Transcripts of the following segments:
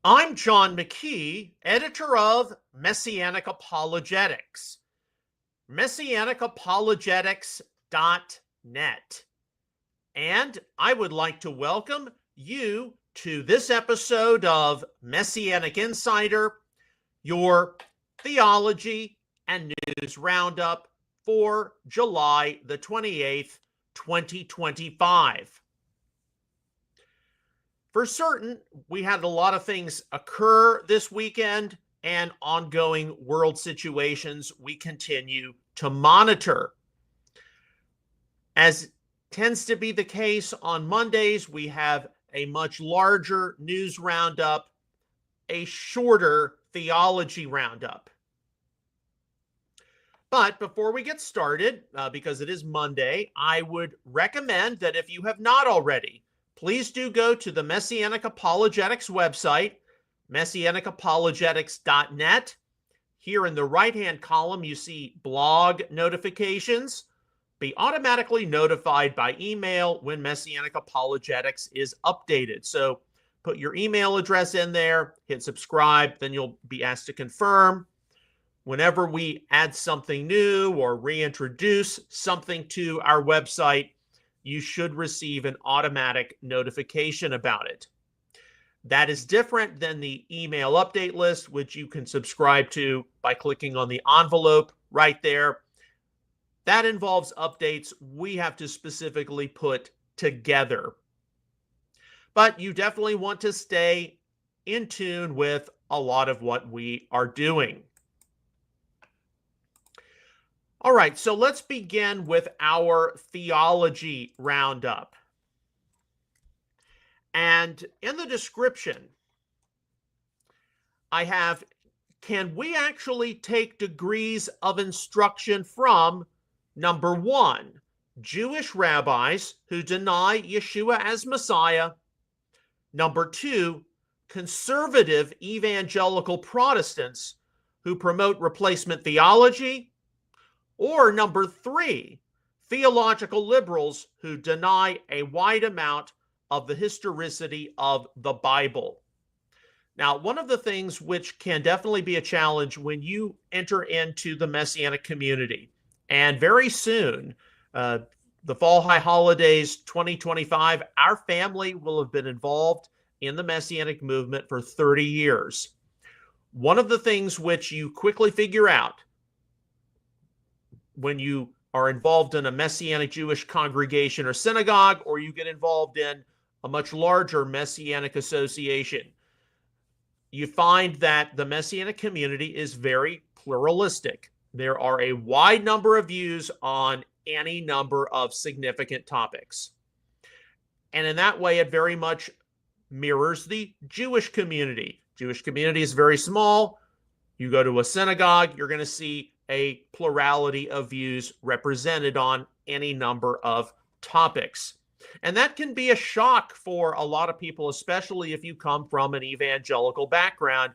I'm John McKee, editor of Messianic Apologetics, Messianicapologetics.net. And I would like to welcome you to this episode of Messianic Insider, your theology and news roundup for July the 28th, 2025. For certain, we had a lot of things occur this weekend and ongoing world situations we continue to monitor. As tends to be the case on Mondays, we have a much larger news roundup, a shorter theology roundup. But before we get started, because it is Monday, I would recommend that if you have not already, please do go to the Messianic Apologetics website, messianicapologetics.net. Here in the right-hand column, you see blog notifications. Be automatically notified by email when Messianic Apologetics is updated. So put your email address in there, hit subscribe, then you'll be asked to confirm. Whenever we add something new or reintroduce something to our website, you should receive an automatic notification about it. That is different than the email update list, which you can subscribe to by clicking on the envelope right there. That involves updates we have to specifically put together. But you definitely want to stay in tune with a lot of what we are doing. All right, so let's begin with our theology roundup. And in the description, I have, can we actually take degrees of instruction from, number one, Jewish rabbis who deny Yeshua as Messiah, number two, conservative evangelical Protestants who promote replacement theology, or number three, theological liberals who deny a wide amount of the historicity of the Bible. Now, one of the things which can definitely be a challenge when you enter into the Messianic community, and very soon, the fall high holidays 2025, our family will have been involved in the Messianic movement for 30 years. One of the things which you quickly figure out when you are involved in a Messianic Jewish congregation or synagogue, or you get involved in a much larger Messianic association, you find that the Messianic community is very pluralistic. There are a wide number of views on any number of significant topics. And in that way, it very much mirrors the Jewish community. Jewish community is very small. You go to a synagogue, you're going to see a plurality of views represented on any number of topics. And that can be a shock for a lot of people, especially if you come from an evangelical background,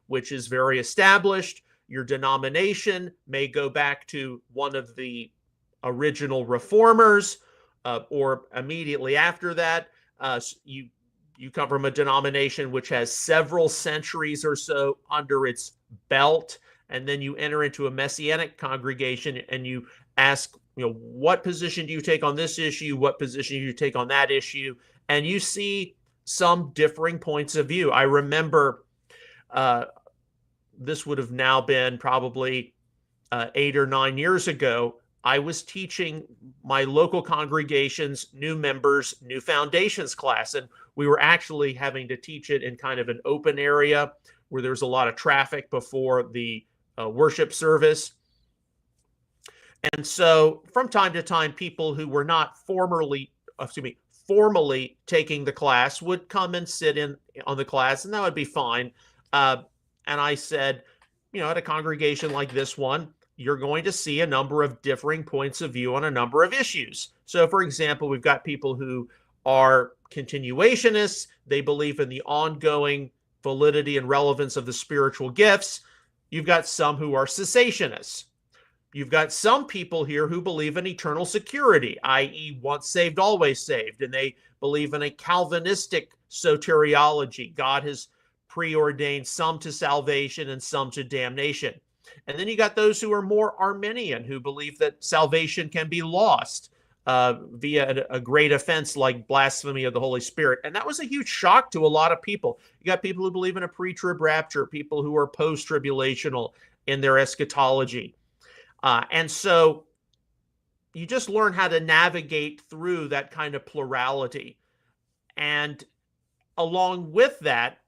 which is very established. Your denomination may go back to one of the original reformers, or immediately after that, you come from a denomination which has several centuries or so under its belt. And then you enter into a Messianic congregation and you ask, what position do you take on this issue? What position do you take on that issue? And you see some differing points of view. I remember this would have now been probably 8 or 9 years ago. I was teaching my local congregation's new members, new foundations class, and we were actually having to teach it in kind of an open area where there was a lot of traffic before the worship service. And so from time to time, people who were not formally taking the class would come and sit in on the class, and that would be fine. And I said, at a congregation like this one, you're going to see a number of differing points of view on a number of issues. So, for example, we've got people who are continuationists. They believe in the ongoing validity and relevance of the spiritual gifts. You've got some who are cessationists. You've got some people here who believe in eternal security, i.e. once saved, always saved, and they believe in a Calvinistic soteriology. God has preordained, some to salvation and some to damnation. And then you got those who are more Arminian, who believe that salvation can be lost via a great offense like blasphemy of the Holy Spirit. And that was a huge shock to a lot of people. You got people who believe in a pre-trib rapture, people who are post-tribulational in their eschatology. And so you just learn how to navigate through that kind of plurality. And along with that,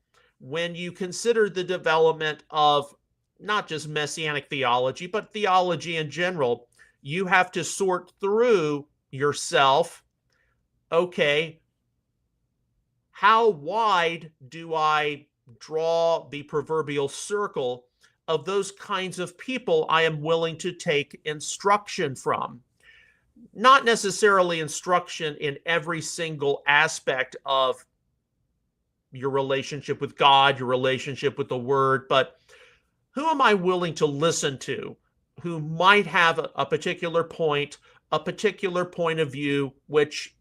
when you consider the development of not just Messianic theology, but theology in general, you have to sort through yourself. Okay, how wide do I draw the proverbial circle of those kinds of people I am willing to take instruction from? Not necessarily instruction in every single aspect of your relationship with God, your relationship with the Word, but who am I willing to listen to who might have a particular point of view, which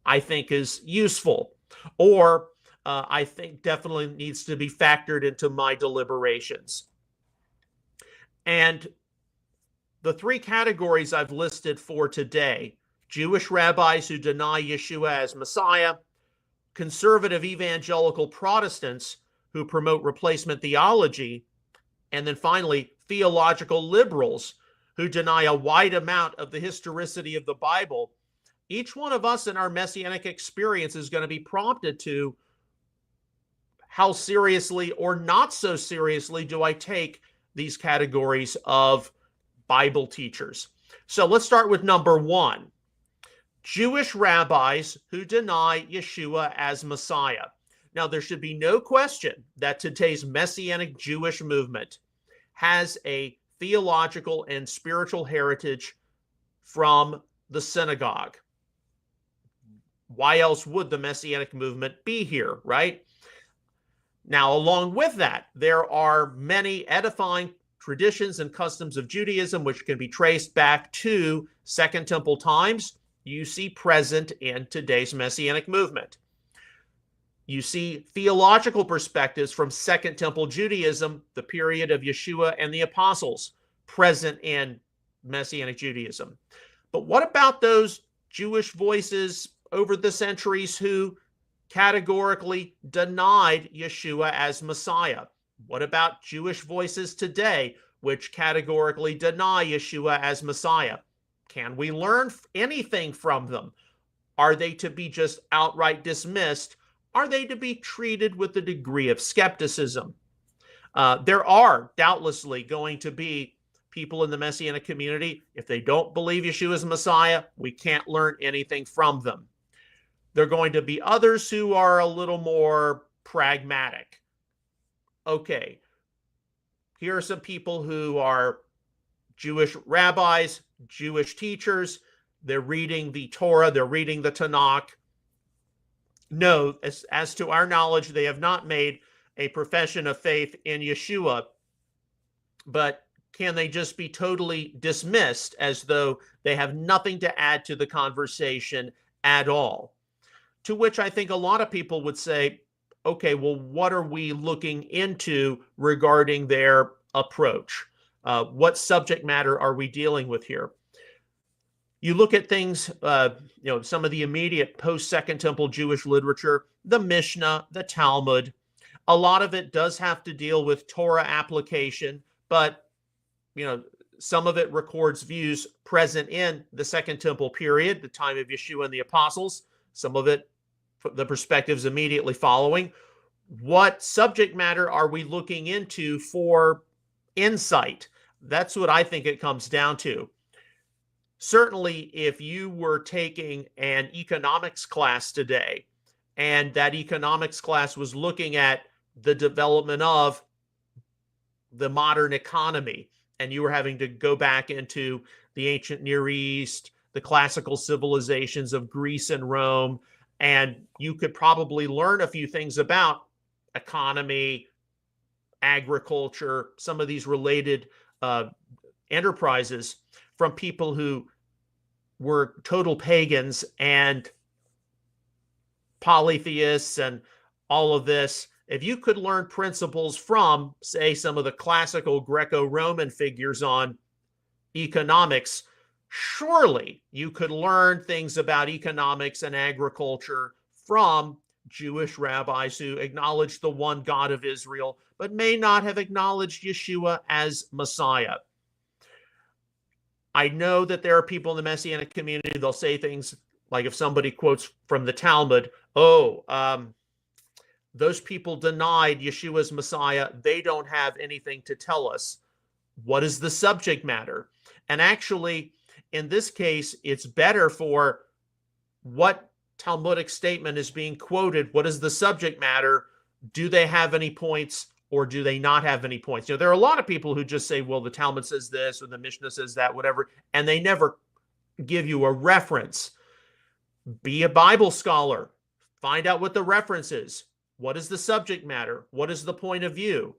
I think is useful, or I think definitely needs to be factored into my deliberations. And the three categories I've listed for today: Jewish rabbis who deny Yeshua as Messiah, conservative evangelical Protestants who promote replacement theology, and then finally, theological liberals who deny a wide amount of the historicity of the Bible. Each one of us in our Messianic experience is going to be prompted to, how seriously or not so seriously do I take these categories of Bible teachers? So let's start with number one: Jewish rabbis who deny Yeshua as Messiah. Now, there should be no question that today's Messianic Jewish movement has a theological and spiritual heritage from the synagogue. Why else would the Messianic movement be here, right? Now, along with that, there are many edifying traditions and customs of Judaism which can be traced back to Second Temple times. You see present in today's Messianic movement. You see theological perspectives from Second Temple Judaism, the period of Yeshua and the apostles, present in Messianic Judaism. But what about those Jewish voices over the centuries who categorically denied Yeshua as Messiah? What about Jewish voices today which categorically deny Yeshua as Messiah? Can we learn anything from them? Are they to be just outright dismissed? Are they to be treated with a degree of skepticism? There are doubtlessly going to be people in the Messianic community, if they don't believe Yeshua is Messiah, we can't learn anything from them. There are going to be others who are a little more pragmatic. Okay, here are some people who are Jewish rabbis, Jewish teachers. They're reading the Torah, they're reading the Tanakh. No, as to our knowledge, they have not made a profession of faith in Yeshua, but can they just be totally dismissed as though they have nothing to add to the conversation at all? To which I think a lot of people would say, okay, well, what are we looking into regarding their approach? What subject matter are we dealing with here? You look at things, some of the immediate post-Second Temple Jewish literature, the Mishnah, the Talmud. A lot of it does have to deal with Torah application, but some of it records views present in the Second Temple period, the time of Yeshua and the apostles. Some of it, the perspectives immediately following. What subject matter are we looking into for insight? That's what I think it comes down to. Certainly, if you were taking an economics class today, and that economics class was looking at the development of the modern economy, and you were having to go back into the ancient Near East, the classical civilizations of Greece and Rome, and you could probably learn a few things about economy, agriculture, some of these related enterprises from people who were total pagans and polytheists and all of this, If you could learn principles from, say, some of the classical Greco-Roman figures on economics, surely you could learn things about economics and agriculture from Jewish rabbis who acknowledge the one God of Israel, but may not have acknowledged Yeshua as Messiah. I know that there are people in the Messianic community, they'll say things like, if somebody quotes from the Talmud, those people denied Yeshua's Messiah, they don't have anything to tell us. What is the subject matter? And actually, in this case, it's better for what Talmudic statement is being quoted. What is the subject matter? Do they have any points or do they not have any points? There are a lot of people who just say, well, the Talmud says this or the Mishnah says that, whatever, and they never give you a reference. Be a Bible scholar. Find out what the reference is. What is the subject matter? What is the point of view?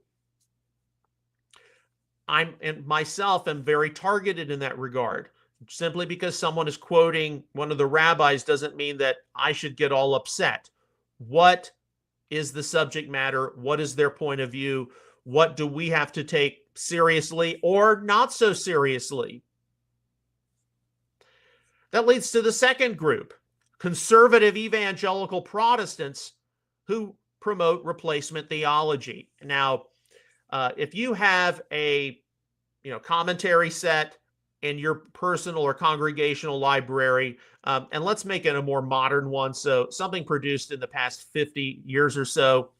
I myself am very targeted in that regard. Simply because someone is quoting one of the rabbis doesn't mean that I should get all upset. What is the subject matter? What is their point of view? What do we have to take seriously or not so seriously? That leads to the second group, conservative evangelical Protestants who promote replacement theology. Now, if you have a commentary set in your personal or congregational library, and let's make it a more modern one, so something produced in the past 50 years or so,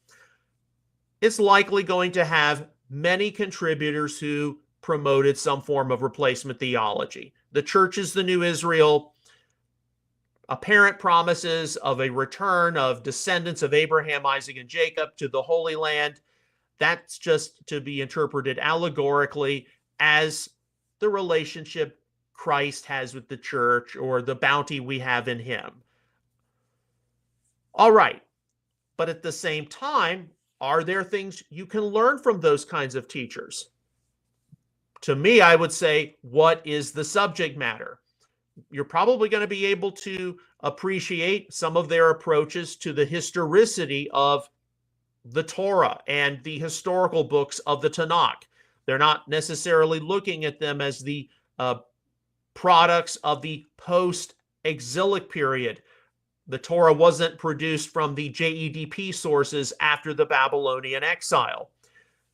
it's likely going to have many contributors who promoted some form of replacement theology. The church is the new Israel, apparent promises of a return of descendants of Abraham, Isaac, and Jacob to the Holy Land. That's just to be interpreted allegorically as the relationship Christ has with the church or the bounty we have in him. All right. But at the same time, are there things you can learn from those kinds of teachers? To me, I would say, what is the subject matter? You're probably going to be able to appreciate some of their approaches to the historicity of the Torah and the historical books of the Tanakh. They're not necessarily looking at them as the products of the post-exilic period. The Torah wasn't produced from the JEDP sources after the Babylonian exile.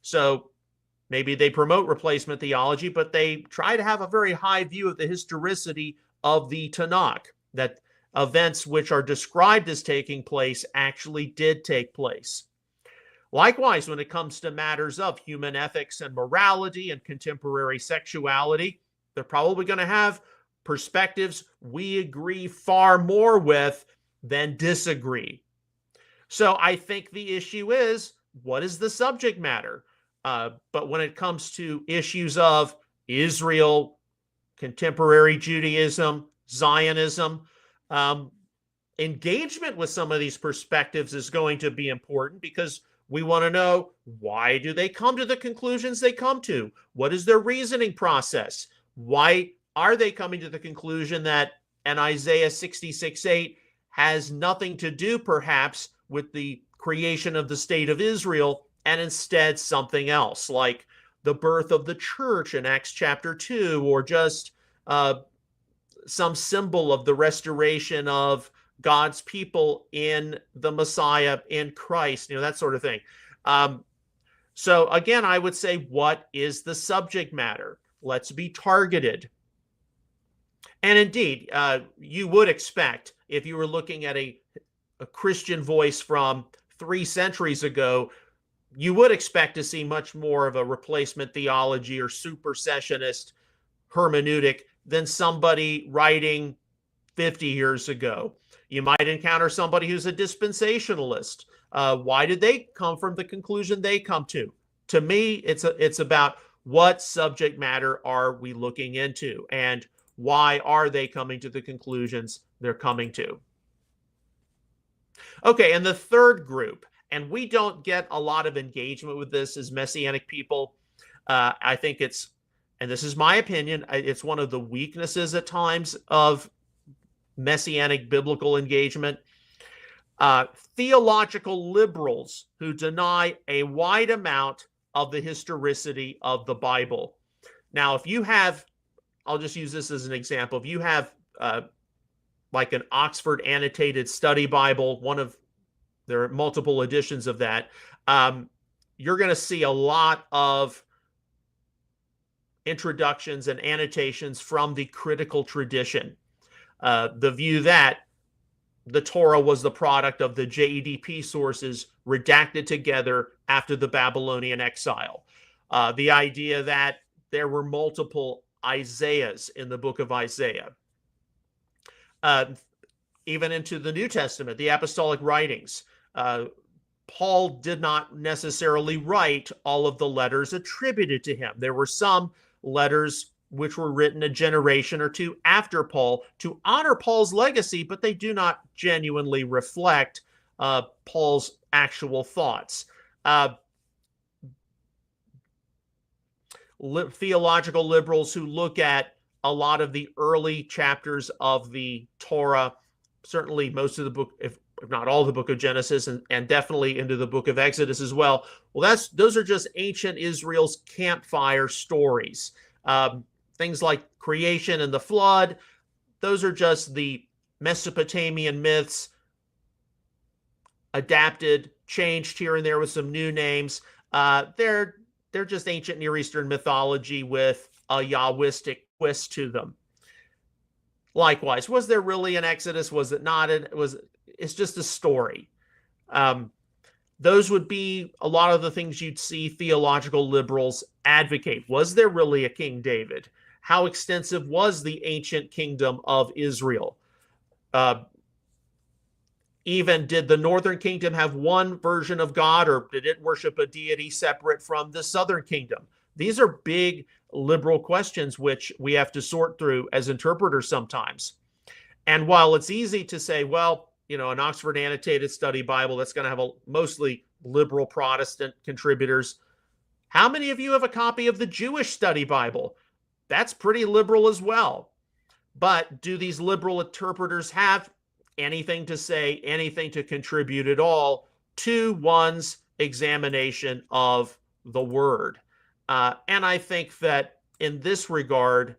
So maybe they promote replacement theology, but they try to have a very high view of the historicity of the Tanakh, that events which are described as taking place actually did take place. Likewise, when it comes to matters of human ethics and morality and contemporary sexuality, they're probably going to have perspectives we agree far more with than disagree. So I think the issue is, what is the subject matter? But when it comes to issues of Israel, contemporary Judaism, Zionism, engagement with some of these perspectives is going to be important, because we want to know, why do they come to the conclusions they come to? What is their reasoning process? Why are they coming to the conclusion that an Isaiah 66:8 has nothing to do perhaps with the creation of the state of Israel, and instead something else, like the birth of the church in Acts chapter 2, or just some symbol of the restoration of God's people in the Messiah, in Christ, that sort of thing. So again, I would say, what is the subject matter? Let's be targeted. And indeed, you would expect, if you were looking at a Christian voice from 3 centuries ago, you would expect to see much more of a replacement theology or supersessionist hermeneutic than somebody writing 50 years ago. You might encounter somebody who's a dispensationalist. Why did they come from the conclusion they come to? To me, it's about what subject matter are we looking into, and why are they coming to the conclusions they're coming to? Okay, and the third group, and we don't get a lot of engagement with this as Messianic people. I think it's, and this is my opinion, it's one of the weaknesses at times of Messianic biblical engagement. Theological liberals who deny a wide amount of the historicity of the Bible. Now, if you have, I'll just use this as an example. If you have like an Oxford annotated study Bible, there are multiple editions of that, you're going to see a lot of introductions and annotations from the critical tradition. The view that the Torah was the product of the JEDP sources redacted together after the Babylonian exile. The idea that there were multiple Isaiahs in the book of Isaiah. Even into the New Testament, the apostolic writings. Paul did not necessarily write all of the letters attributed to him. There were some letters which were written a generation or two after Paul to honor Paul's legacy, but they do not genuinely reflect Paul's actual thoughts. Theological liberals who look at a lot of the early chapters of the Torah, certainly most of the book, if not all the book of Genesis, and definitely into the book of Exodus as well. Well, those are just ancient Israel's campfire stories. Things like creation and the flood, those are just the Mesopotamian myths, adapted, changed here and there with some new names. They're just ancient Near Eastern mythology with a Yahwistic twist to them. Likewise, was there really an Exodus? Was it not? It's just a story. Those would be a lot of the things you'd see theological liberals advocate. Was there really a King David? How extensive was the ancient kingdom of Israel? Even did the northern kingdom have one version of God, or did it worship a deity separate from the southern kingdom? These are big liberal questions which we have to sort through as interpreters sometimes. And while it's easy to say, well, an Oxford annotated study Bible that's going to have a mostly liberal Protestant contributors, how many of you have a copy of the Jewish study Bible? That's pretty liberal as well. But do these liberal interpreters have anything to say, anything to contribute at all to one's examination of the Word? And I think that in this regard,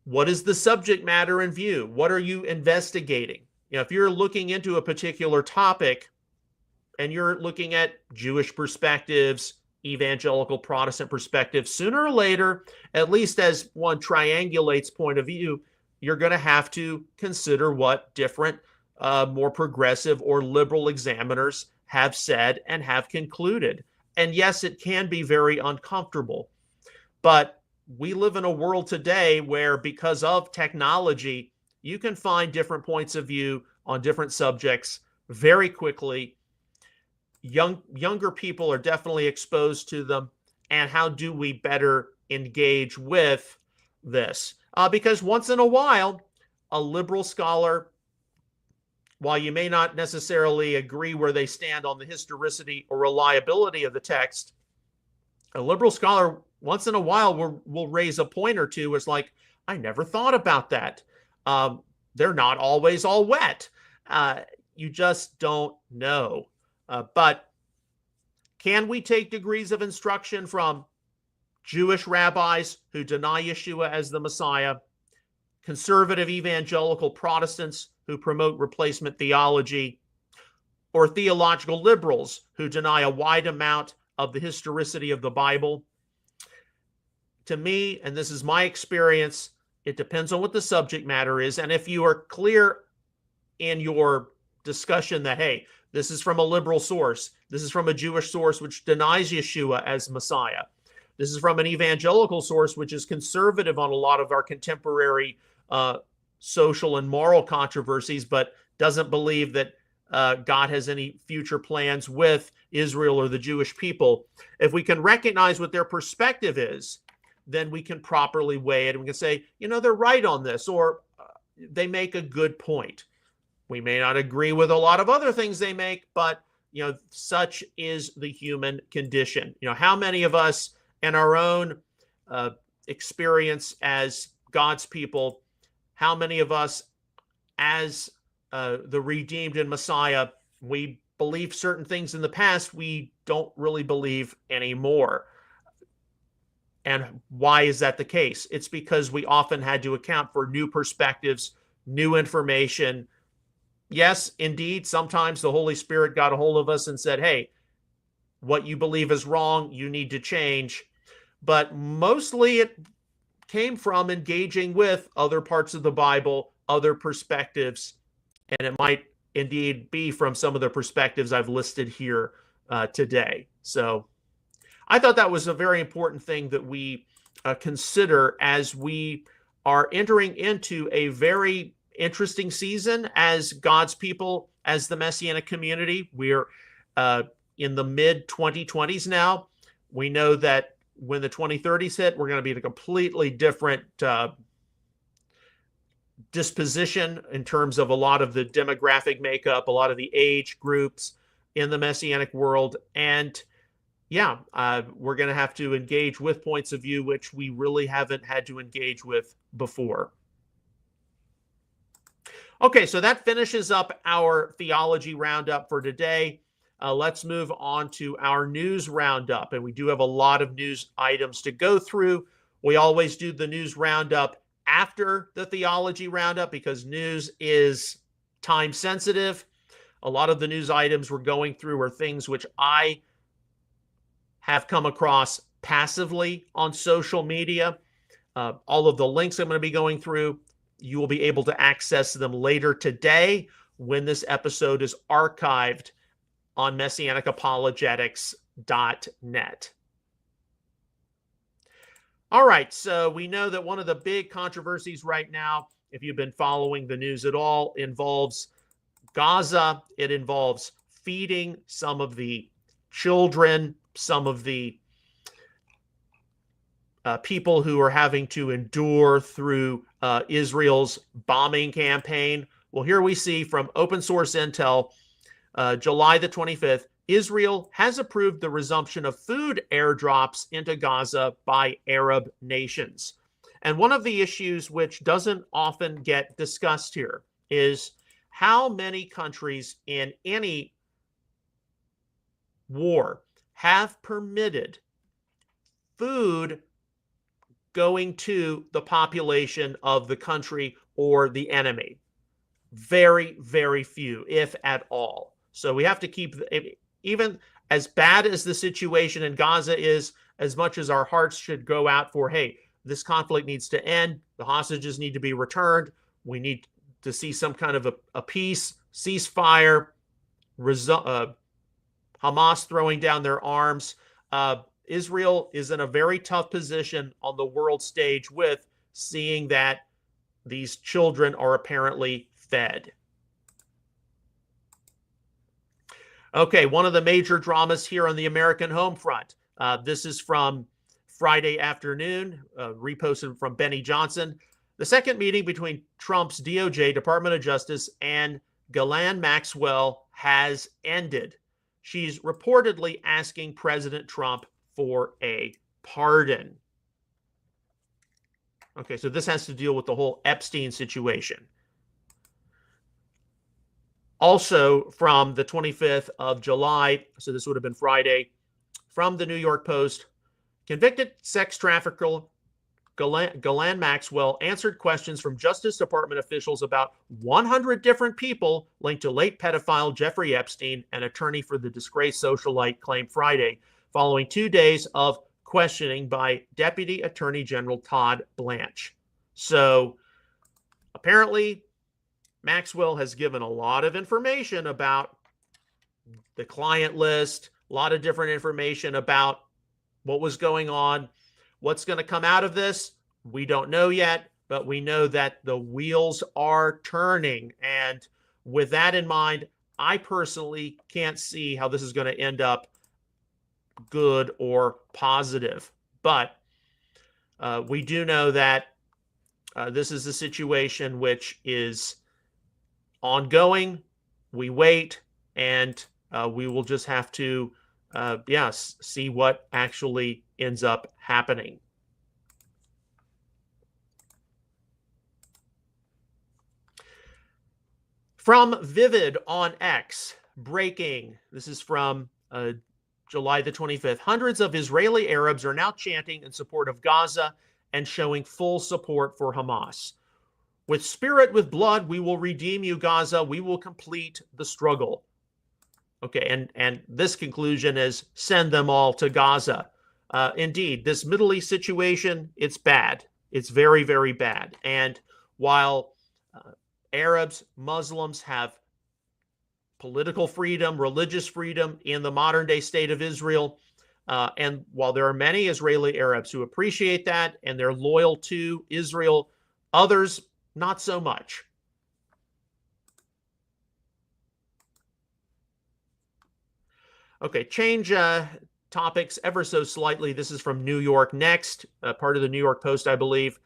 what is the subject matter in view? What are you investigating? If you're looking into a particular topic and you're looking at Jewish perspectives, evangelical Protestant perspectives, sooner or later, at least as one triangulates point of view, you're going to have to consider what different, more progressive or liberal examiners have said and have concluded. And yes, it can be very uncomfortable, but we live in a world today where, because of technology, you can find different points of view on different subjects very quickly. Younger people are definitely exposed to them. And how do we better engage with this? Because once in a while, a liberal scholar, while you may not necessarily agree where they stand on the historicity or reliability of the text, a liberal scholar once in a while will raise a point or two. It's like, I never thought about that. They're not always all wet. You just don't know. But can we take degrees of instruction from Jewish rabbis who deny Yeshua as the Messiah, conservative evangelical Protestants who promote replacement theology, or theological liberals who deny a wide amount of the historicity of the Bible? To me, and this is my experience, it depends on what the subject matter is. And if you are clear in your discussion that, hey, this is from a liberal source, this is from a Jewish source which denies Yeshua as Messiah, this is from an evangelical source which is conservative on a lot of our contemporary social and moral controversies, but doesn't believe that God has any future plans with Israel or the Jewish people. If we can recognize what their perspective is, then we can properly weigh it. And we can say, they're right on this, or they make a good point. We may not agree with a lot of other things they make, but, such is the human condition. How many of us in our own experience as God's people, how many of us as the redeemed in Messiah, we believe certain things in the past we don't really believe anymore. And why is that the case? It's because we often had to account for new perspectives, new information. Yes, indeed, sometimes the Holy Spirit got a hold of us and said, hey, what you believe is wrong, you need to change. But mostly it came from engaging with other parts of the Bible, other perspectives, and it might indeed be from some of the perspectives I've listed here today. So I thought that was a very important thing that we consider as we are entering into a very interesting season as God's people, as the Messianic community. We're in the mid-2020s now. We know that when the 2030s hit, we're going to be in a completely different disposition in terms of a lot of the demographic makeup, a lot of the age groups in the Messianic world. And yeah, we're going to have to engage with points of view which we really haven't had to engage with before. Okay, so that finishes up our theology roundup for today. Let's move on to our news roundup. And we do have a lot of news items to go through. We always do the news roundup after the theology roundup because news is time sensitive. A lot of the news items we're going through are things which I have come across passively on social media. All of the links I'm going to be going through, you will be able to access them later today when this episode is archived on MessianicApologetics.net. All right, so we know that one of the big controversies right now, if you've been following the news at all, involves Gaza. It involves feeding some of the children, some of the people who are having to endure through Israel's bombing campaign. Well, here we see from open source intel, July the 25th, Israel has approved the resumption of food airdrops into Gaza by Arab nations. And one of the issues which doesn't often get discussed here is how many countries in any war have permitted food going to the population of the country or the enemy. Very, very few, if at all. So we have to keep, even as bad as the situation in Gaza is, as much as our hearts should go out for, hey, this conflict needs to end, the hostages need to be returned, we need to see some kind of a peace, ceasefire, Hamas throwing down their arms. Israel is in a very tough position on the world stage with seeing that these children are apparently fed. Okay, one of the major dramas here on the American home front. This is from Friday afternoon, reposted from Benny Johnson. The second meeting between Trump's DOJ, Department of Justice, and Ghislaine Maxwell has ended. She's reportedly asking President Trump for a pardon. Okay, so this has to deal with the whole Epstein situation. Also from the 25th of July, so this would have been Friday, from the New York Post, convicted sex trafficker Ghislaine Maxwell answered questions from Justice Department officials about 100 different people linked to late pedophile Jeffrey Epstein, an attorney for the disgraced socialite, claimed Friday, following 2 days of questioning by Deputy Attorney General Todd Blanche. So apparently, Maxwell has given a lot of information about the client list, a lot of different information about what was going on. What's going to come out of this, we don't know yet, but we know that the wheels are turning. And with that in mind, I personally can't see how this is going to end up good or positive. But we do know that this is a situation which is ongoing. We wait, and we will just have to see what actually ends up happening. From Vivid on X, breaking. This is from July the 25th. Hundreds of Israeli Arabs are now chanting in support of Gaza and showing full support for Hamas. With spirit, with blood, we will redeem you, Gaza. We will complete the struggle. Okay, and this conclusion is send them all to Gaza. Indeed, this Middle East situation, it's bad. It's very, very bad. And while Arabs, Muslims have political freedom, religious freedom in the modern day state of Israel, and while there are many Israeli Arabs who appreciate that and they're loyal to Israel, others not so much. Okay, change topics ever so slightly. This is from New York Next, part of the New York Post, I believe.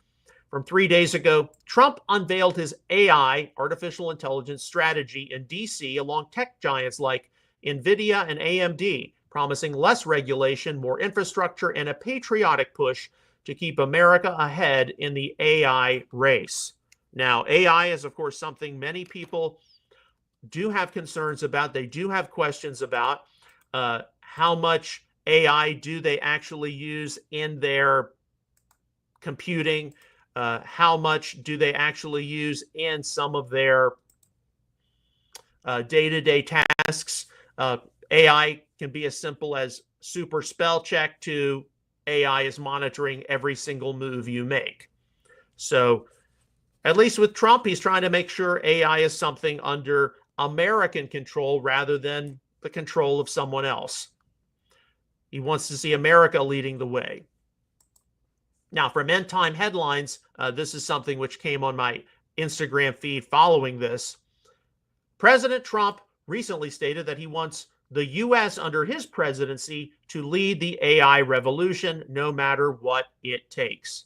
From 3 days ago, Trump unveiled his AI, artificial intelligence strategy in D.C. along tech giants like NVIDIA and AMD, promising less regulation, more infrastructure, and a patriotic push to keep America ahead in the AI race. Now, AI is, of course, something many people do have concerns about. They do have questions about. How much AI do they actually use in their computing? How much do they actually use in some of their day-to-day tasks? AI can be as simple as super spell check to AI is monitoring every single move you make. So at least with Trump, he's trying to make sure AI is something under American control rather than the control of someone else. He wants to see America leading the way. Now, from End Time Headlines, this is something which came on my Instagram feed following this. President Trump recently stated that he wants the U.S. under his presidency to lead the AI revolution, no matter what it takes.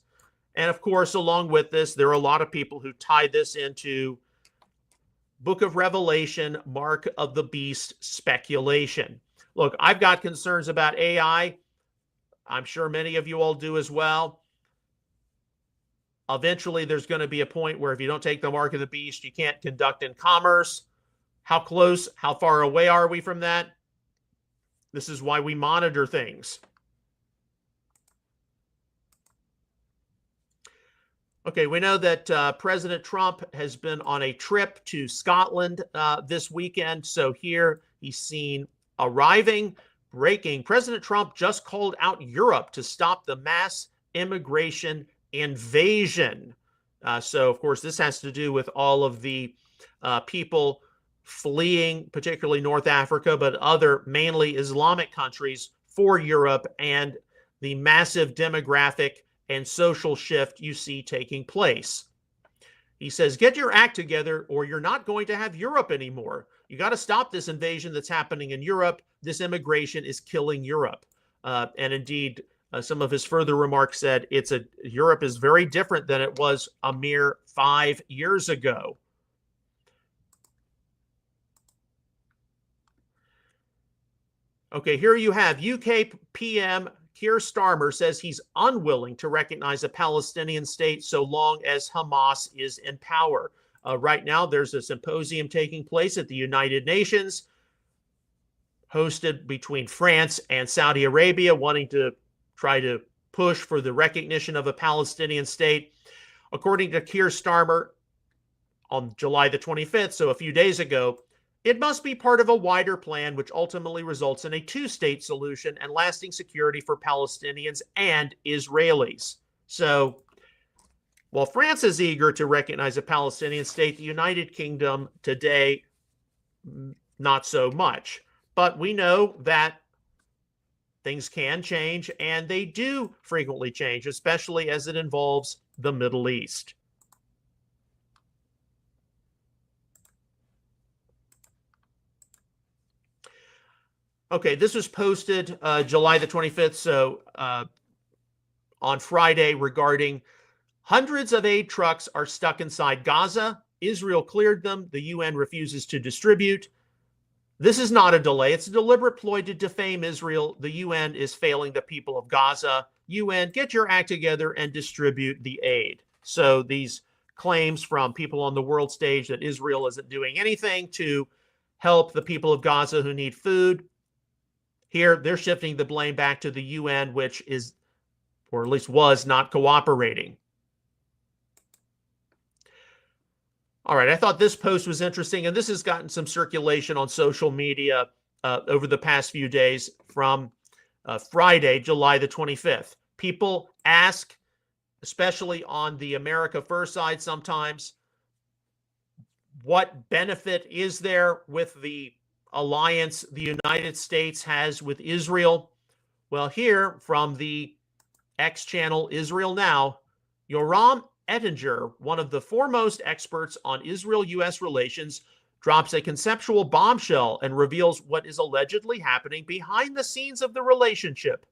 And of course, along with this, there are a lot of people who tie this into Book of Revelation, Mark of the Beast speculation. Look, I've got concerns about AI. I'm sure many of you all do as well. Eventually, there's going to be a point where if you don't take the mark of the beast, you can't conduct in commerce. How close, how far away are we from that? This is why we monitor things. Okay, we know that President Trump has been on a trip to Scotland this weekend. So here he's seen arriving, breaking. President Trump just called out Europe to stop the mass immigration invasion. So, of course, this has to do with all of the people fleeing, particularly North Africa, but other mainly Islamic countries for Europe and the massive demographic and social shift you see taking place. He says, get your act together or you're not going to have Europe anymore. You got to stop this invasion that's happening in Europe. This immigration is killing Europe. And indeed, some of his further remarks said Europe is very different than it was a mere 5 years ago. Okay, here you have UK PM Keir Starmer says he's unwilling to recognize a Palestinian state so long as Hamas is in power. Right now, there's a symposium taking place at the United Nations, hosted between France and Saudi Arabia, wanting to try to push for the recognition of a Palestinian state. According to Keir Starmer, on July the 25th, so a few days ago, it must be part of a wider plan which ultimately results in a two-state solution and lasting security for Palestinians and Israelis. So, while France is eager to recognize a Palestinian state, the United Kingdom today, not so much. But we know that things can change, and they do frequently change, especially as it involves the Middle East. Okay, this was posted July the 25th, so on Friday, regarding hundreds of aid trucks are stuck inside Gaza. Israel cleared them. The UN refuses to distribute. This is not a delay. It's a deliberate ploy to defame Israel. The UN is failing the people of Gaza. UN, get your act together and distribute the aid. So these claims from people on the world stage that Israel isn't doing anything to help the people of Gaza who need food. Here, they're shifting the blame back to the UN, which is, or at least was, not cooperating. All right, I thought this post was interesting, and this has gotten some circulation on social media over the past few days from Friday, July the 25th. People ask, especially on the America First side sometimes, what benefit is there with the alliance the United States has with Israel? Well, here from the X channel Israel Now, Yoram Ettinger, one of the foremost experts on Israel-U.S. relations, drops a conceptual bombshell and reveals what is allegedly happening behind the scenes of the relationship.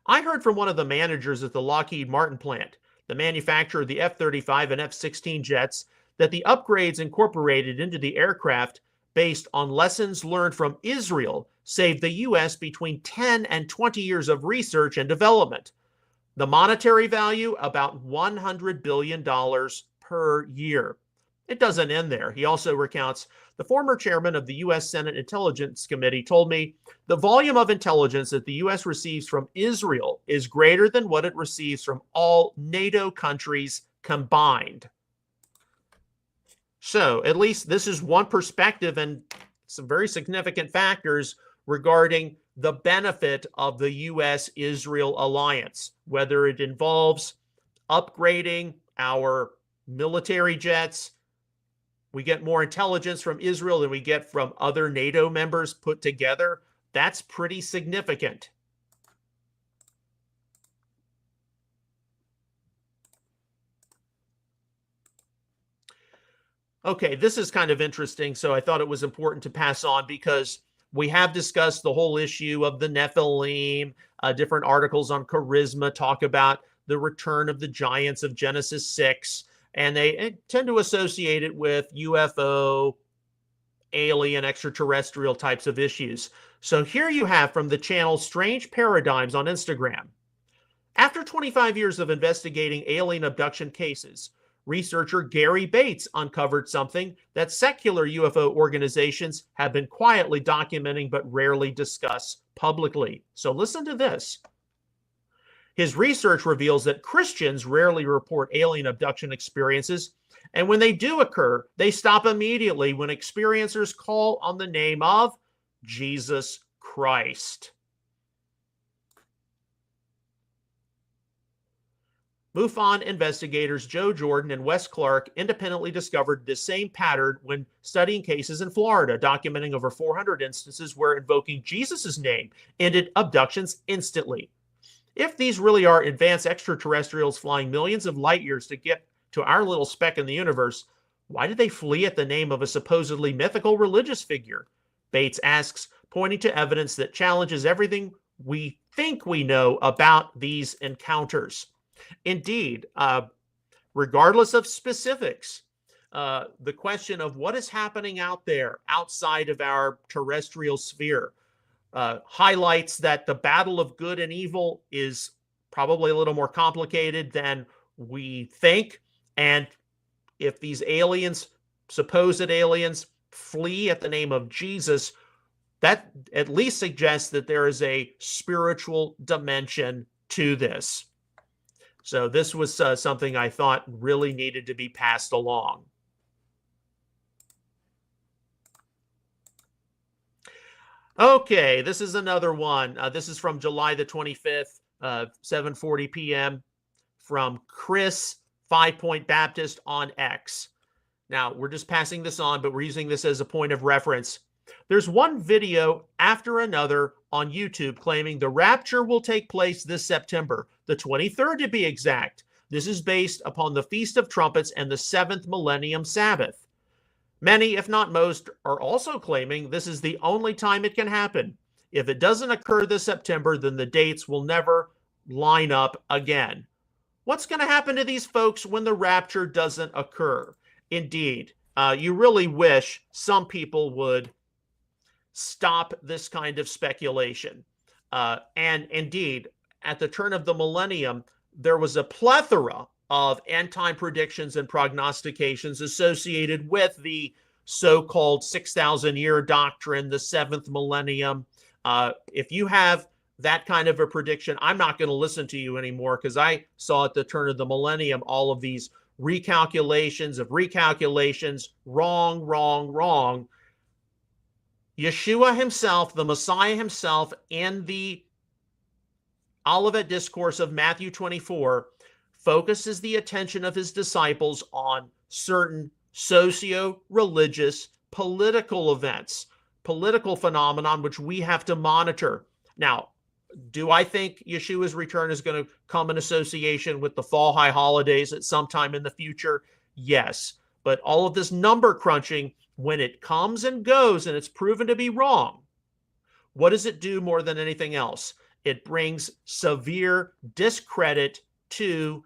I heard from one of the managers at the Lockheed Martin plant, the manufacturer of the F-35 and F-16 jets, that the upgrades incorporated into the aircraft based on lessons learned from Israel saved the U.S. between 10 and 20 years of research and development. The monetary value, about $100 billion per year. It doesn't end there. He also recounts, the former chairman of the U.S. Senate Intelligence Committee told me the volume of intelligence that the U.S. receives from Israel is greater than what it receives from all NATO countries combined. So at least this is one perspective and some very significant factors regarding the benefit of the U.S.-Israel alliance, whether it involves upgrading our military jets. We get more intelligence from Israel than we get from other NATO members put together. That's pretty significant. Okay, this is kind of interesting, so I thought it was important to pass on because we have discussed the whole issue of the Nephilim. Different articles on charisma talk about the return of the giants of Genesis 6, and they tend to associate it with UFO, alien, extraterrestrial types of issues. So here you have from the channel Strange Paradigms on Instagram. After 25 years of investigating alien abduction cases, researcher Gary Bates uncovered something that secular UFO organizations have been quietly documenting but rarely discuss publicly. So listen to this. His research reveals that Christians rarely report alien abduction experiences, and when they do occur, they stop immediately when experiencers call on the name of Jesus Christ. MUFON investigators Joe Jordan and Wes Clark independently discovered the same pattern when studying cases in Florida, documenting over 400 instances where invoking Jesus' name ended abductions instantly. If these really are advanced extraterrestrials flying millions of light years to get to our little speck in the universe, why did they flee at the name of a supposedly mythical religious figure? Bates asks, pointing to evidence that challenges everything we think we know about these encounters. Indeed, regardless of specifics, the question of what is happening out there outside of our terrestrial sphere highlights that the battle of good and evil is probably a little more complicated than we think. And if these aliens, supposed aliens, flee at the name of Jesus, that at least suggests that there is a spiritual dimension to this. So this was something I thought really needed to be passed along. Okay, this is another one. This is from July the 25th, 7:40 p.m. from Chris 5 Point Baptist on X. Now, we're just passing this on, but we're using this as a point of reference. There's one video after another on YouTube claiming the rapture will take place this September, the 23rd to be exact. This is based upon the Feast of Trumpets and the 7th Millennium Sabbath. Many, if not most, are also claiming this is the only time it can happen. If it doesn't occur this September, then the dates will never line up again. What's going to happen to these folks when the rapture doesn't occur? Indeed, you really wish some people would stop this kind of speculation. And indeed, at the turn of the millennium, there was a plethora of end-time predictions and prognostications associated with the so-called 6,000-year doctrine, the seventh millennium. If you have that kind of a prediction, I'm not going to listen to you anymore, because I saw at the turn of the millennium all of these recalculations of recalculations, wrong, wrong, wrong. Yeshua himself, the Messiah himself, in the Olivet Discourse of Matthew 24, focuses the attention of his disciples on certain socio-religious political events, political phenomenon, which we have to monitor. Now, do I think Yeshua's return is going to come in association with the fall high holidays at some time in the future? Yes. But all of this number crunching, when it comes and goes and it's proven to be wrong, what does it do more than anything else? It brings severe discredit to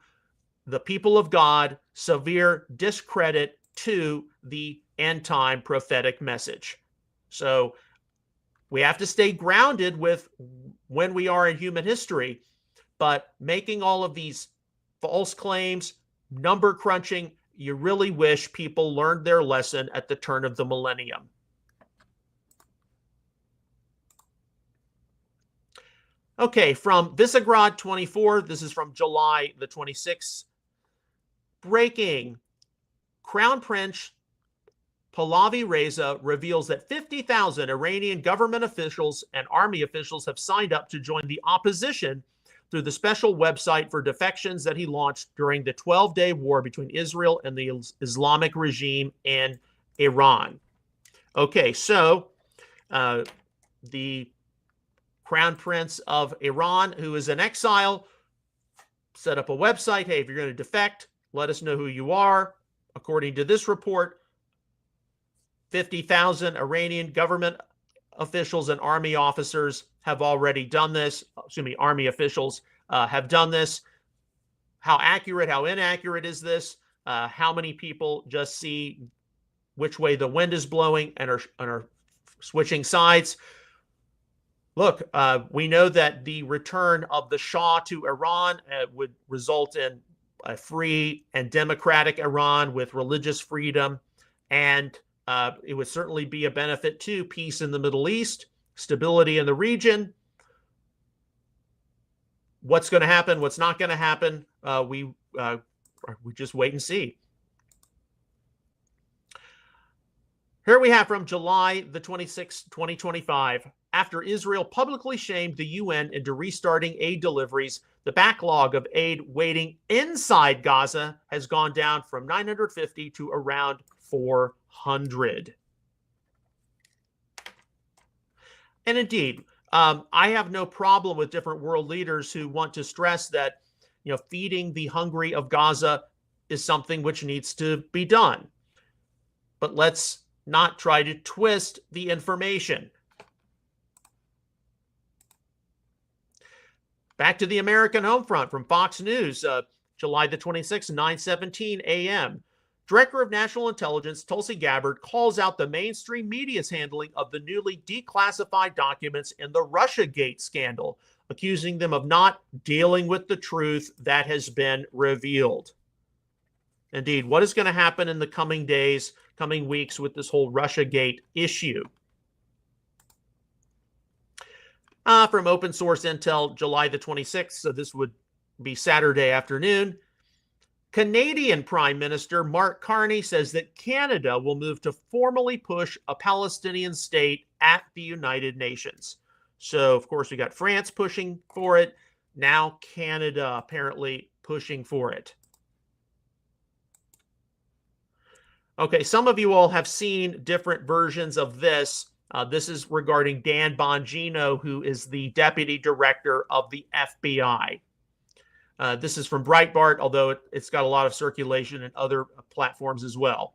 the people of God, severe discredit to the end-time prophetic message. So we have to stay grounded with when we are in human history, but making all of these false claims, number crunching, you really wish people learned their lesson at the turn of the millennium. Okay, from Visegrad 24, this is from July the 26th. Breaking. Crown Prince Pahlavi Reza reveals that 50,000 Iranian government officials and army officials have signed up to join the opposition through the special website for defections that he launched during the 12-day war between Israel and the Islamic regime in Iran. Okay, so the Crown Prince of Iran, who is in exile, set up a website. Hey, if you're going to defect, let us know who you are. According to this report, 50,000 Iranian government officials and army officers have already done this. Excuse me, army officials have done this. How accurate, how inaccurate is this? How many people just see which way the wind is blowing and are switching sides? Look, we know that the return of the Shah to Iran would result in a free and democratic Iran with religious freedom, and it would certainly be a benefit to peace in the Middle East, stability in the region. What's going to happen? What's not going to happen? We just wait and see. Here we have from July the 26th, 2025. After Israel publicly shamed the UN into restarting aid deliveries, the backlog of aid waiting inside Gaza has gone down from 950 to around 400. And indeed, I have no problem with different world leaders who want to stress that, feeding the hungry of Gaza is something which needs to be done. But let's not try to twist the information. Back to the American home front from Fox News, July the 26th, 9:17 a.m. Director of National Intelligence Tulsi Gabbard calls out the mainstream media's handling of the newly declassified documents in the Russiagate scandal, accusing them of not dealing with the truth that has been revealed. Indeed, what is going to happen in the coming days, coming weeks with this whole Russiagate issue? From Open Source Intel, July the 26th, so this would be Saturday afternoon. Canadian Prime Minister Mark Carney says that Canada will move to formally push a Palestinian state at the United Nations. So, of course, we got France pushing for it. Now Canada apparently pushing for it. Okay, some of you all have seen different versions of this. This is regarding Dan Bongino, who is the deputy director of the FBI. This is from Breitbart, although it's got a lot of circulation in other platforms as well.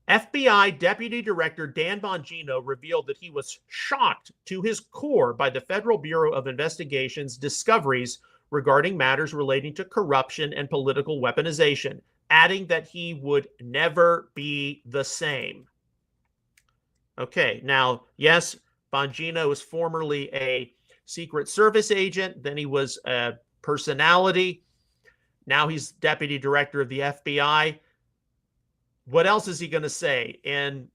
FBI Deputy Director Dan Bongino revealed that he was shocked to his core by the Federal Bureau of Investigation's discoveries regarding matters relating to corruption and political weaponization, adding that he would never be the same. Okay, now, yes, Bongino was formerly a Secret Service agent, then he was a personality. Now he's deputy director of the FBI. What else is he going to say in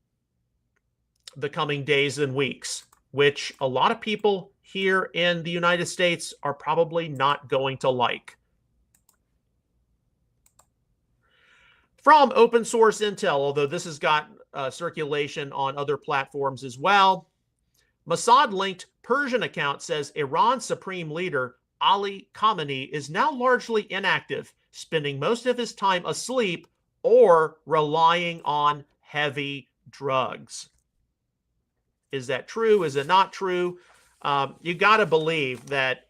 the coming days and weeks, which a lot of people here in the United States are probably not going to like? From open source intel, although this has got circulation on other platforms as well, Mossad-linked Persian account says Iran's supreme leader Ali Khamenei is now largely inactive, spending most of his time asleep or relying on heavy drugs. Is that true? Is it not true? You got to believe that,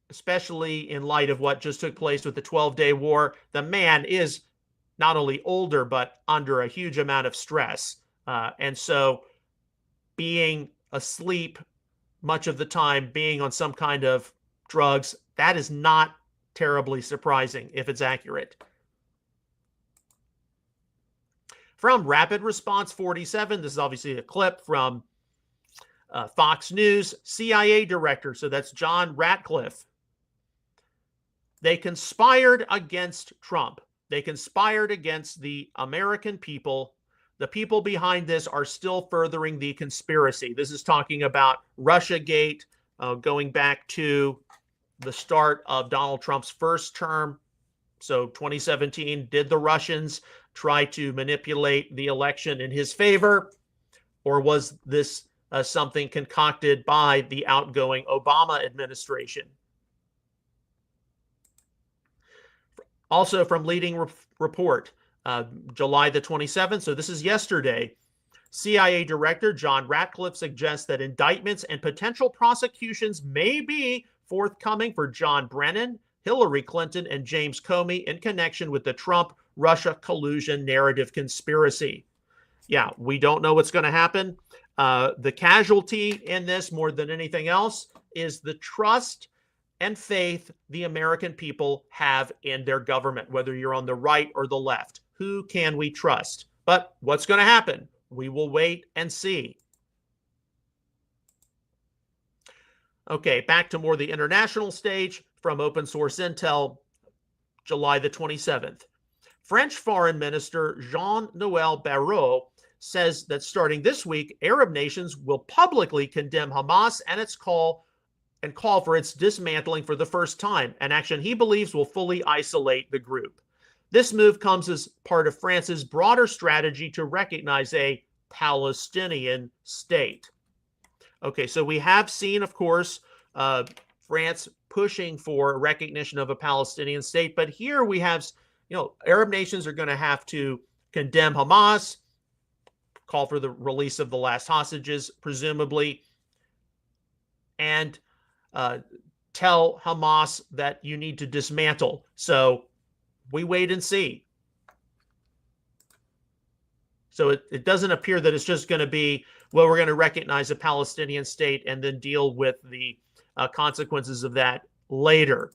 especially in light of what just took place with the 12-day war, the man is not only older, but under a huge amount of stress. And so being asleep much of the time, being on some kind of drugs, that is not terribly surprising if it's accurate. From Rapid Response 47, this is obviously a clip from Fox News, CIA director, so that's John Ratcliffe. They conspired against Trump. They conspired against the American people. The people behind this are still furthering the conspiracy. This is talking about Russiagate, going back to the start of Donald Trump's first term. So 2017, did the Russians try to manipulate the election in his favor? Or was this something concocted by the outgoing Obama administration? Also from Leading Report, July the 27th, so this is yesterday, CIA Director John Ratcliffe suggests that indictments and potential prosecutions may be forthcoming for John Brennan, Hillary Clinton, and James Comey in connection with the Trump-Russia collusion narrative conspiracy. Yeah, we don't know what's going to happen. The casualty in this, more than anything else, is the trust and faith the American people have in their government, whether you're on the right or the left. Who can we trust? But what's going to happen? We will wait and see. Okay, back to more the international stage from open source intel, July the 27th. French Foreign Minister Jean-Noel Barrot says that starting this week, Arab nations will publicly condemn Hamas and call for its dismantling for the first time, an action he believes will fully isolate the group. This move comes as part of France's broader strategy to recognize a Palestinian state. Okay, so we have seen, of course, France pushing for recognition of a Palestinian state, but here we have, Arab nations are going to have to condemn Hamas, call for the release of the last hostages, presumably, and tell Hamas that you need to dismantle. So we wait and see. So it doesn't appear that it's just going to be, well, we're going to recognize a Palestinian state and then deal with the consequences of that later.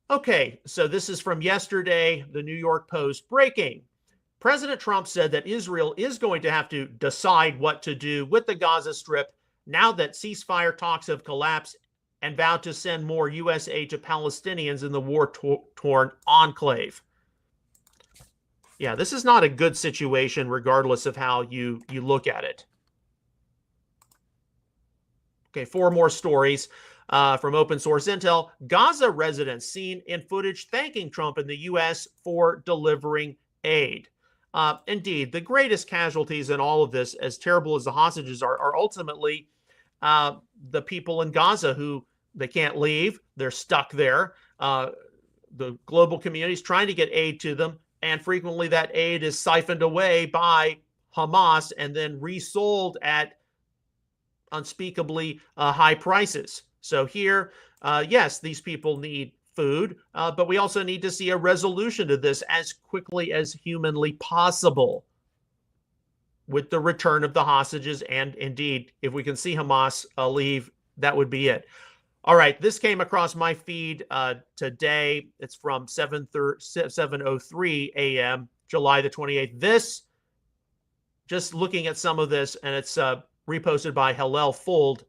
Okay, so this is from yesterday, the New York Post. Breaking. President Trump said that Israel is going to have to decide what to do with the Gaza Strip now that ceasefire talks have collapsed, and vowed to send more U.S. aid to Palestinians in the war-torn enclave. Yeah, this is not a good situation regardless of how you look at it. Okay, 4 more stories. From open source intel, Gaza residents seen in footage thanking Trump and the U.S. for delivering aid. Indeed, the greatest casualties in all of this, as terrible as the hostages are ultimately the people in Gaza who they can't leave. They're stuck there. The global community is trying to get aid to them, and frequently that aid is siphoned away by Hamas and then resold at unspeakably high prices. So here, yes, these people need food, but we also need to see a resolution to this as quickly as humanly possible with the return of the hostages. And indeed, if we can see Hamas leave, that would be it. All right, this came across my feed today. It's from 7:03 a.m., July the 28th. This just looking at some of this, and it's reposted by Hillel Fold.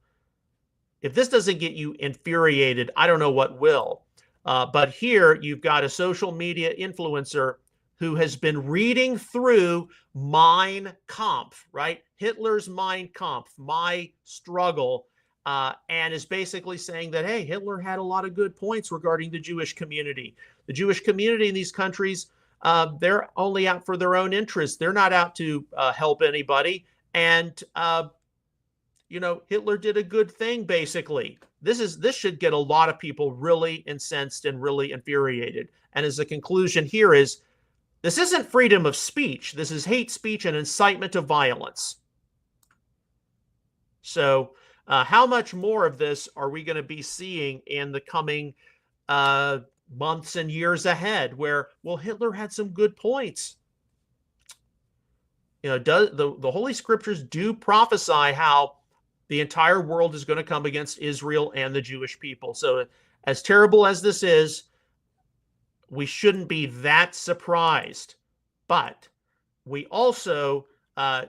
If this doesn't get you infuriated, I don't know what will. But here you've got a social media influencer who has been reading through Mein Kampf, right? Hitler's Mein Kampf, My Struggle, and is basically saying that, hey, Hitler had a lot of good points regarding the Jewish community. The Jewish community in these countries, they're only out for their own interests. They're not out to help anybody. And, Hitler did a good thing, basically. This should get a lot of people really incensed and really infuriated. And as a conclusion here is, this isn't freedom of speech. This is hate speech and incitement to violence. So how much more of this are we going to be seeing in the coming months and years ahead where, well, Hitler had some good points? The Holy Scriptures do prophesy how the entire world is going to come against Israel and the Jewish people. So as terrible as this is, we shouldn't be that surprised. But we also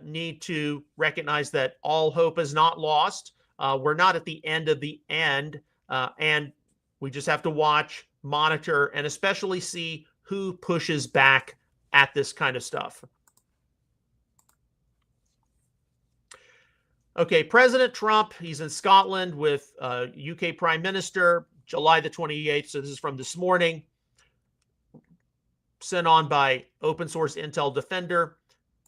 need to recognize that all hope is not lost. We're not at the end of the end. And we just have to watch, monitor, and especially see who pushes back at this kind of stuff. Okay, President Trump, he's in Scotland with UK Prime Minister, July the 28th. So this is from this morning, sent on by Open Source Intel Defender.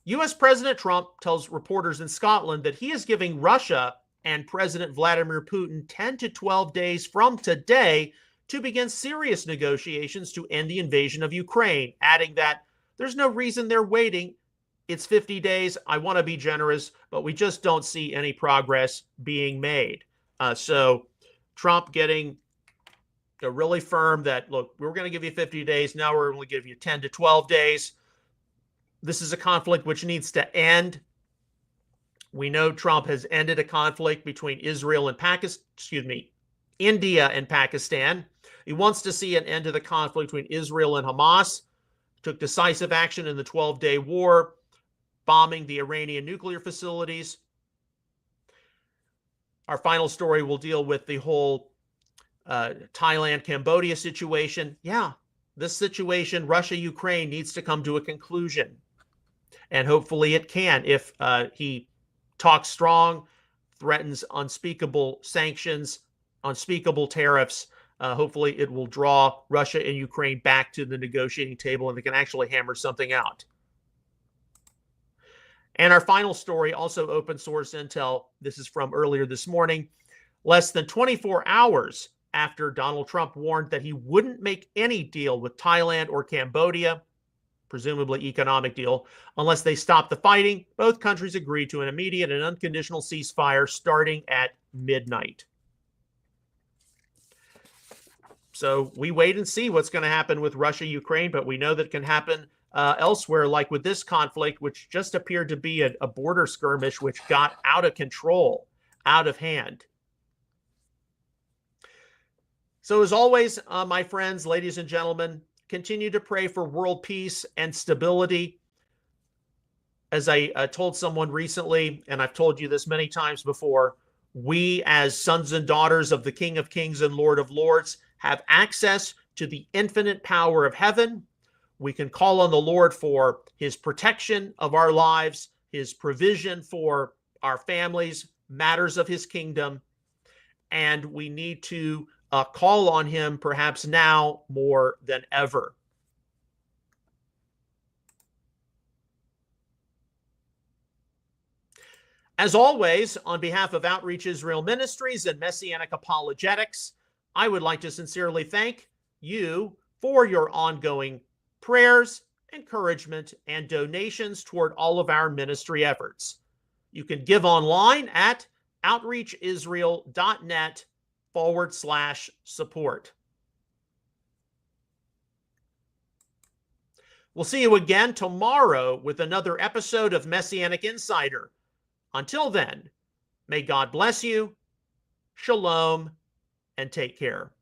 US President Trump tells reporters in Scotland that he is giving Russia and President Vladimir Putin 10 to 12 days from today to begin serious negotiations to end the invasion of Ukraine, adding that there's no reason they're waiting. It's 50 days. I want to be generous, but we just don't see any progress being made. So Trump getting really firm that, look, we're going to give you 50 days. Now we're going to give you 10 to 12 days. This is a conflict which needs to end. We know Trump has ended a conflict between Israel and India and Pakistan. He wants to see an end to the conflict between Israel and Hamas. Took decisive action in the 12-day war, bombing the Iranian nuclear facilities. Our final story will deal with the whole Thailand-Cambodia situation. Yeah, this situation, Russia-Ukraine, needs to come to a conclusion. And hopefully it can if he talks strong, threatens unspeakable sanctions, unspeakable tariffs. Hopefully it will draw Russia and Ukraine back to the negotiating table and they can actually hammer something out. And our final story, also open source intel. This is from earlier this morning. Less than 24 hours after Donald Trump warned that he wouldn't make any deal with Thailand or Cambodia, presumably economic deal, unless they stopped the fighting, both countries agreed to an immediate and unconditional ceasefire starting at midnight. So we wait and see what's going to happen with Russia, Ukraine, but we know that it can happen elsewhere, like with this conflict, which just appeared to be a border skirmish, which got out of control, out of hand. So as always, my friends, ladies and gentlemen, continue to pray for world peace and stability. As I told someone recently, and I've told you this many times before, we as sons and daughters of the King of Kings and Lord of Lords have access to the infinite power of heaven. We can call on the Lord for his protection of our lives, his provision for our families, matters of his kingdom. And we need to call on him perhaps now more than ever. As always, on behalf of Outreach Israel Ministries and Messianic Apologetics, I would like to sincerely thank you for your ongoing prayers, encouragement, and donations toward all of our ministry efforts. You can give online at outreachisrael.net/support. We'll see you again tomorrow with another episode of Messianic Insider. Until then, may God bless you, shalom, and take care.